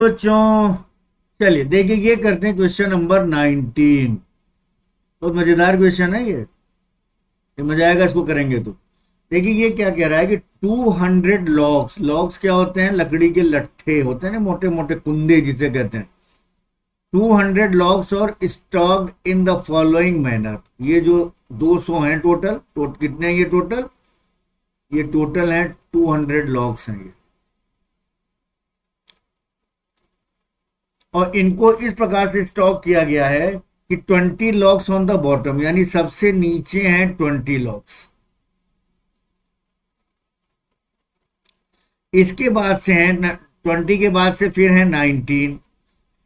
बच्चों, चलिए देखिए ये करते हैं क्वेश्चन नंबर 19। बहुत मजेदार क्वेश्चन है ये मजा आएगा इसको करेंगे तो। देखिए ये क्या कह रहा है कि 200 लॉग्स। लॉग्स क्या होते हैं? लकड़ी के लट्ठे होते हैं ना, मोटे मोटे कुंदे जिसे कहते हैं। 200 लॉग्स और stocked in the following manner. ये जो 200 हैं टोटल कितने हैं ये टोटल? ये टोटल है 200 लॉग्स हैं ये। और इनको इस प्रकार से स्टॉक किया गया है कि 20 लॉक्स ऑन द बॉटम, यानी सबसे नीचे हैं 20 लॉक्स। इसके बाद से है 20 के बाद से फिर है 19,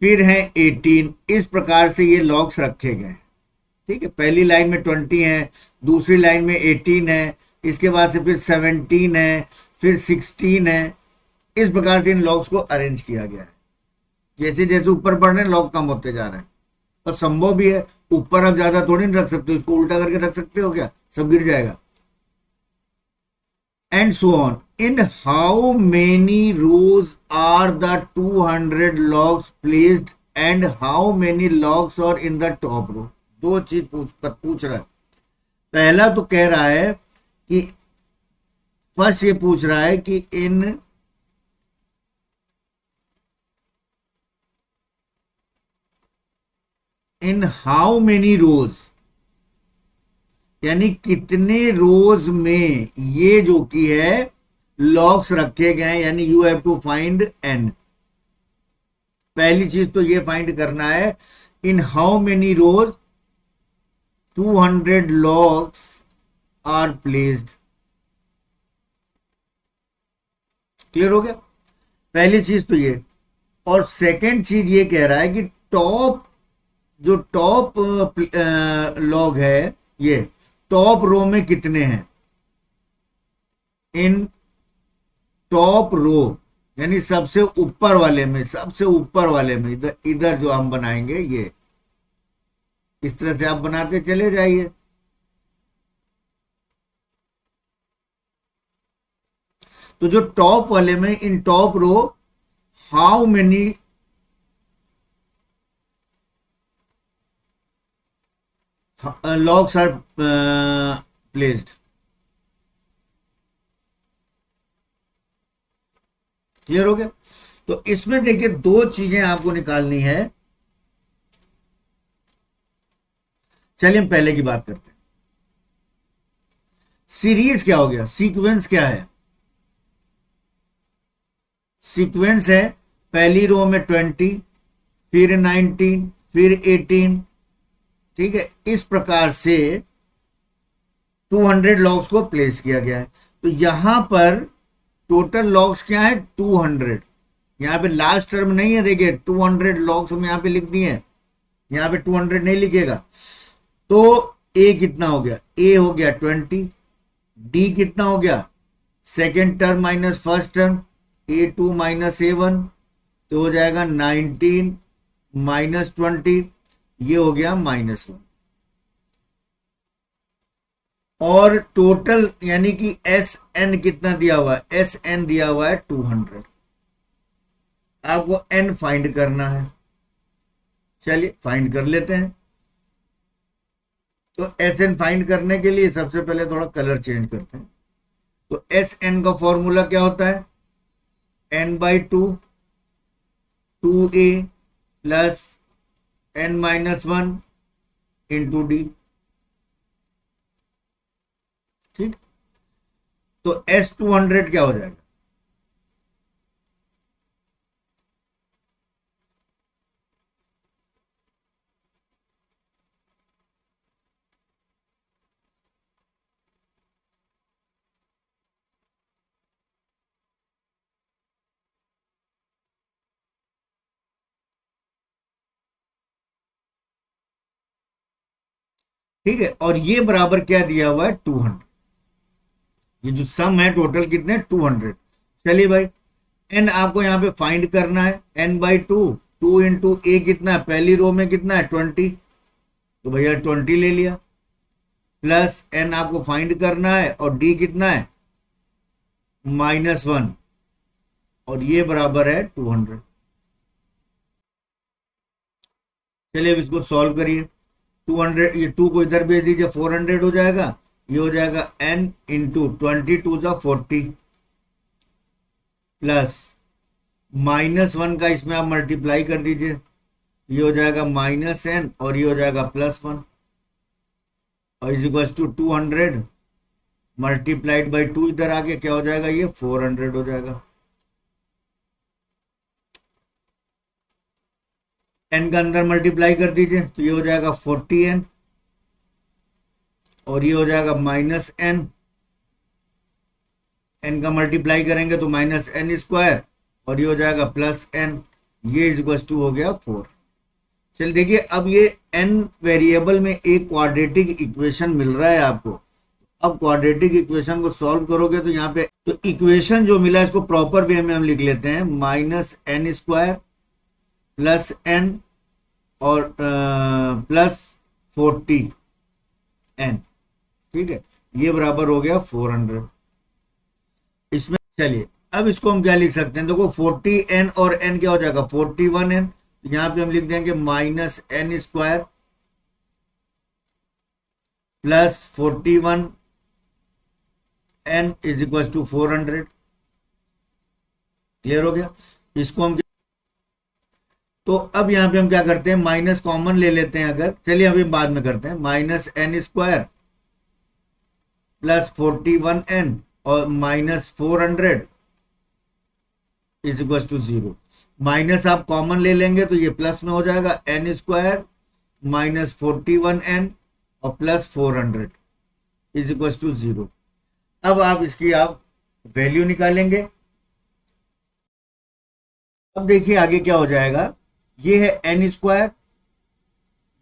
फिर है 18। इस प्रकार से ये लॉक्स रखे गए। ठीक है, पहली लाइन में 20 है, दूसरी लाइन में 18 है, इसके बाद से फिर 17 है, फिर 16 है। इस प्रकार से इन लॉक्स को अरेंज किया गया है। जैसे जैसे ऊपर बढ़ रहे हैं लॉक कम होते जा रहे हैं। और संभव भी है, ऊपर आप ज्यादा थोड़ी नहीं रख सकते हो, इसको उल्टा करके रख सकते हो क्या? सब गिर जाएगा। And so on. In how many rows are the 200 logs placed and how many logs are in the top row. दो चीज पूछ रहा है। पहला तो कह रहा है कि फर्स्ट ये पूछ रहा है कि इन हाउ मेनी रोज, यानी कितने रोज में ये जो कि है लॉक्स रखे गए, यानी you have to find n. पहली चीज तो ये फाइंड करना है, in how many rows 200 logs are placed. Clear हो गया? पहली चीज तो ये। और सेकंड चीज ये कह रहा है कि जो टॉप लॉग है, ये टॉप रो में कितने हैं। इन टॉप रो यानी सबसे ऊपर वाले में, सबसे ऊपर वाले में इधर जो हम बनाएंगे ये, इस तरह से आप बनाते चले जाइए। तो जो टॉप वाले में, in top row how many logs are placed. Clear हो गया? तो इसमें देखिए दो चीजें आपको निकालनी है। चलिए हम पहले की बात करते हैं। सीरीज क्या हो गया? सीक्वेंस क्या है? सीक्वेंस है पहली रो में 20, फिर 19, फिर 18। ठीक है, इस प्रकार से 200 लॉग्स को प्लेस किया गया है। तो यहां पर टोटल लॉग्स क्या है? 200। यहां पे लास्ट टर्म नहीं है, देखिए 200 लॉग्स हम यहां पे लिख दिए हैं। यहां पे 200 नहीं लिखेगा। तो ए कितना हो गया? ए हो गया 20। डी कितना हो गया? Second term minus first term, A2 minus A1, तो हो जाएगा 19 माइनस 20, ये हो गया -1। और टोटल यानी कि SN कितना दिया हुआ है? SN दिया हुआ है 200। आपको N फाइंड करना है। चलिए फाइंड कर लेते हैं। तो SN फाइंड करने के लिए सबसे पहले थोड़ा कलर चेंज करते हैं। तो SN का फॉर्मूला क्या होता है? N/2 2A plus N-1 into D. ठीक, तो S200 क्या हो जाएगा? ठीक है, और ये बराबर क्या दिया हुआ है? 200। ये जो सम है टोटल कितने? 200। चलिए भाई, एन आपको यहां पे फाइंड करना है। N/2, 2 इंटू ए कितना है? पहली रो में कितना है? 20, तो भैया 20 ले लिया। प्लस एन आपको फाइंड करना है, और डी कितना है? -1, और ये बराबर है 200। चलिए अब इसको सॉल्व करिए। 200, ये 2 को इधर भेज दीजिए, 400 हो जाएगा। ये हो जाएगा n इंटू 22 प्लस -1 का इसमें आप मल्टीप्लाई कर दीजिए, ये हो जाएगा -n और ये हो जाएगा +1 और is equal to 200 multiplied by 2 इधर आके क्या हो जाएगा, ये 400 हो जाएगा। n का अंदर मल्टीप्लाई कर दीजिए तो ये हो जाएगा 40n और ये हो जाएगा -n, n का मल्टीप्लाई करेंगे तो -n² और ये हो जाएगा +n, ये इज इक्वल टू हो गया 4। चलिए देखिए अब ये n वेरिएबल में एक क्वाड्रेटिक इक्वेशन मिल रहा है आपको। अब क्वाड्रेटिक इक्वेशन को सॉल्व करोगे तो यहाँ पे तो इक्वेशन जो मिला इसको प्रॉपर वे में हम लिख लेते हैं, -n² प्लस n और +40n, ठीक है, ये बराबर हो गया 400। इसमें चलिए अब इसको हम क्या लिख सकते हैं, देखो 40n और n क्या हो जाएगा 41n, यहां पे हम लिख देंगे -n² plus 41n is equal to 400। Clear हो गया। इसको हम तो अब यहां पे हम क्या करते हैं, माइनस कॉमन ले लेते हैं अगर, चलिए अभी बाद में करते हैं, -n² प्लस 41n और -400 इज इक्वल टू 0। माइनस आप कॉमन ले लेंगे तो ये प्लस में हो जाएगा, n² -41n और प्लस 400 इज इक्वल टू 0। अब आप इसकी आप वैल्यू निकालेंगे। अब देखिए आगे क्या हो जाएगा, ये है n²,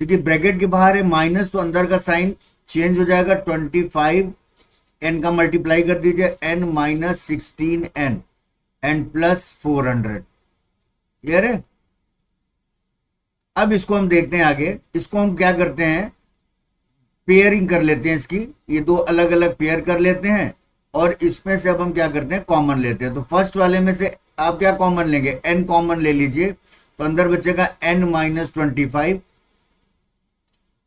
देखिए ब्रैकेट के बाहर है माइनस तो अंदर का साइन चेंज हो जाएगा, 25 n का मल्टीप्लाई कर दीजिए, n -16n and plus 400। Clear है। अब इसको हम देखते हैं आगे, इसको हम क्या करते हैं, पेयरिंग कर लेते हैं इसकी, ये दो अलग अलग पेयर कर लेते हैं और इसमें से अब हम क्या करते हैं, कॉमन लेते हैं। तो फर्स्ट वाले में से आप क्या कॉमन लेंगे, n कॉमन ले लीजिए तो अंदर बचेगा n -25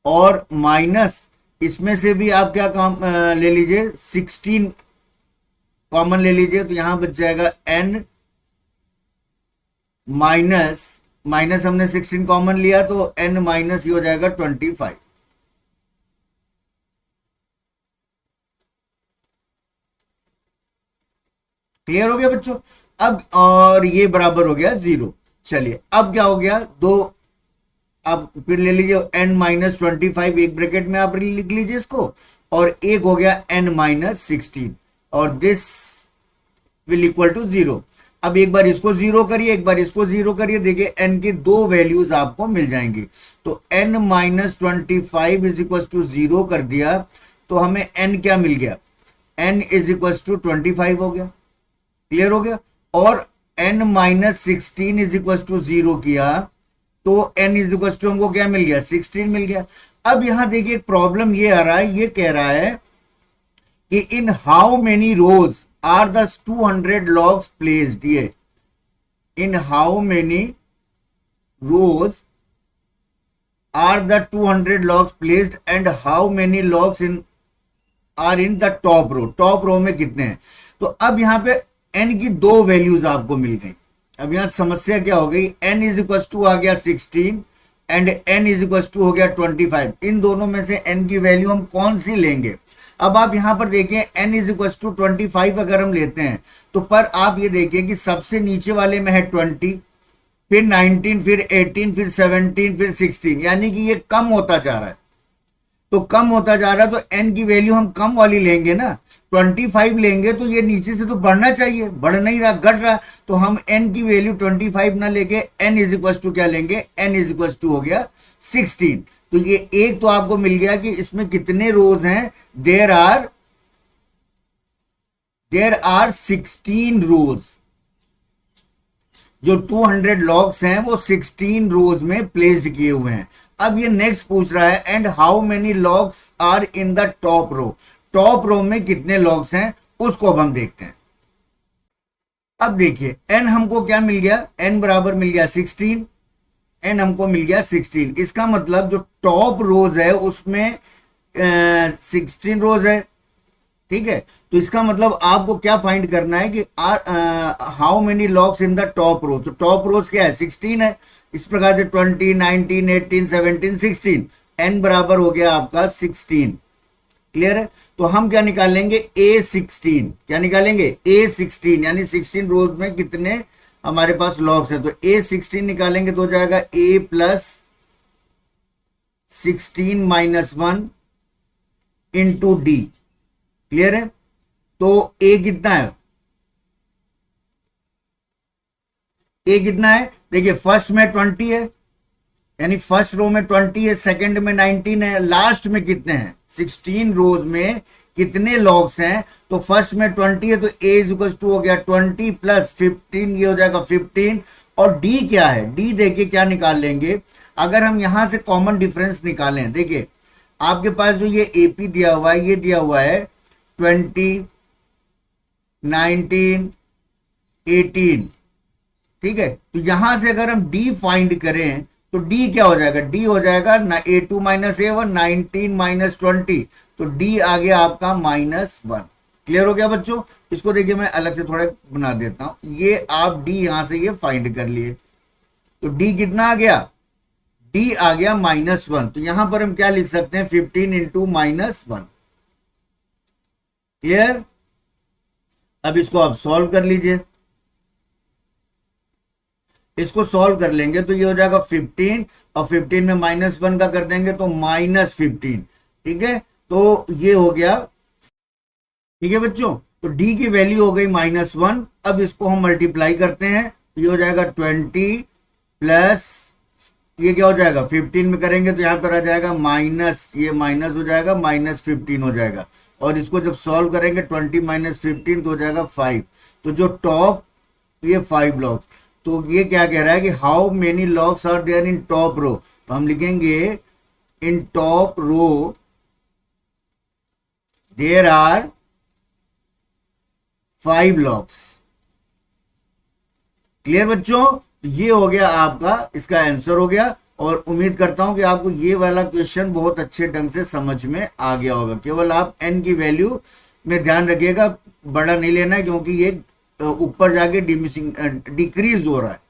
और माइनस इसमें से भी आप क्या ले लीजिए 16 कॉमन ले लीजिए तो यहां बच जाएगा n माइनस हमने 16 कॉमन लिया तो n माइनस ये हो जाएगा 25। क्लियर हो गया बच्चों। अब और ये बराबर हो गया 0। चलिए अब क्या हो गया, दो अब फिर ले लीजिए n -25 एक ब्रैकेट में आप लिख लीजिए इसको, और एक हो गया n -16 और दिस विल इक्वल टू 0। अब एक बार इसको 0 करिए, एक बार इसको 0 करिए, देखिए n की दो वैल्यूज आपको मिल जाएंगी। तो n -25 इज इक्वल टू 0 कर दिया तो हमें n क्या मिल गया, n इज इक्वल टू 25 हो गया। क्लियर हो गया। और n -16 इज इक्वल टू 0 किया तो n इज इक्वल टू हमको क्या मिल गया, 16 मिल गया। अब यहां देखिए एक प्रॉब्लम ये आ रहा है, ये कह रहा है कि in how many rows are the 200 logs placed, ये in how many rows are the 200 logs placed and how many logs in are in the top row, top row में कितने हैं। तो अब यहां पे n की दो वैल्यूज आपको मिल गई। अब यहां समस्या क्या हो गई, n इज इक्वल टू आ गया 16 and n is equal to हो गया 25। इन दोनों में से n की वैल्यू हम कौन सी लेंगे। अब आप यहां पर देखिए n इज इक्वल टू 25 अगर हम लेते हैं तो पर आप ये देखिए कि सबसे नीचे वाले में है 20, फिर 19, फिर 18, फिर 17, फिर 16, यानी कि ये कम होता जा रहा है। तो कम होता जा रहा है तो n की वैल्यू हम कम वाली लेंगे ना, 25 लेंगे तो ये नीचे से तो बढ़ना चाहिए, बढ़ नहीं रहा, घट रहा। तो हम n की वैल्यू 25 ना लेके n इज इक्वल टू क्या लेंगे, n इज इक्वल टू हो गया 16। तो ये एक तो आपको मिल गया कि इसमें कितने रोज हैं, देयर आर 16 रोज। जो 200 लॉग्स हैं वो 16 रोज में प्लेस्ड किए हुए हैं। अब ये नेक्स्ट पूछ रहा है and how many logs are in the top row, top row में कितने लॉग्स हैं उसको अब हम देखते हैं। अब देखिए n हमको क्या मिल गया, n बराबर मिल गया 16 एन हमको मिल गया 16। इसका मतलब जो टॉप रोज है उसमें 16 रोज है, ठीक है। तो इसका मतलब आपको क्या फाइंड करना है कि how many logs in the top rows. तो टॉप रोज क्या है, 16 है। इस प्रकार से 20, 19, 18, 17, 16, एन बराबर हो गया आपका 16। क्लियर है। तो हम क्या निकालेंगे, A16। क्या निकालेंगे, A16, यानी 16 रोज में कितने हमारे पास लॉग्स है। तो A16 निकालेंगे तो हो जाएगा A plus 16 minus 1 into D. Clear है। तो A कितना है, A कितना है, देखिए फर्स्ट में 20 है, यानी फर्स्ट रो में 20 है, सेकंड में 19 है, लास्ट में कितने हैं 16 रोज में कितने लॉग्स हैं। तो फर्स्ट में 20 है तो A इज इक्वल टू हो गया 20 प्लस 15, ये हो जाएगा 15। और D क्या है, D देखिए क्या निकाल लेंगे, अगर हम यहां से कॉमन डिफरेंस निकालें, देखिए आपके पास जो ये AP दिया हुआ है, ये दिया हुआ है 20, 19, 18, ठीक है। तो यहां से अगर हम D फाइंड करें तो D क्या हो जाएगा, D हो जाएगा A2 माइनस A1, 19 माइनस 20, तो D आ गया आपका -1। क्लियर हो गया बच्चों। इसको देखिए मैं अलग से थोड़ा बना देता हूं, ये आप D यहां से ये फाइंड कर लिए, तो D कितना आ गया, D आ गया -1। तो यहां पर हम क्या लिख सकते हैं, 15 इंटू -1। क्लियर। अब इसको आप सॉल्व कर लीजिए, इसको सॉल्व कर लेंगे तो ये हो जाएगा 15, और 15 में -1 का कर देंगे तो -15। ठीक है, तो ये हो गया। ठीक है बच्चों, तो D की वैल्यू हो गई -1। अब इसको हम मल्टीप्लाई करते हैं तो ये हो जाएगा 20 प्लस, ये क्या हो जाएगा 15 में करेंगे तो यहां पर आ जाएगा माइनस, ये माइनस हो जाएगा, -15 हो जाएगा। और इसको जब सॉल्व करेंगे 20 माइनस 15 तो हो जाएगा 5। तो जो टॉप ये 5 लॉग्स, तो ये क्या कह रहा है कि how many logs are there in top row. तो हम लिखेंगे in top row there are 5 logs. Clear बच्चों, तो ये हो गया आपका, इसका आंसर हो गया। और उम्मीद करता हूं कि आपको ये वाला क्वेश्चन बहुत अच्छे ढंग से समझ में आ गया होगा। केवल आप n की वैल्यू में ध्यान रखिएगा, बड़ा नहीं लेना है, क्योंकि ये ऊपर जाके डिक्रीज हो रहा है।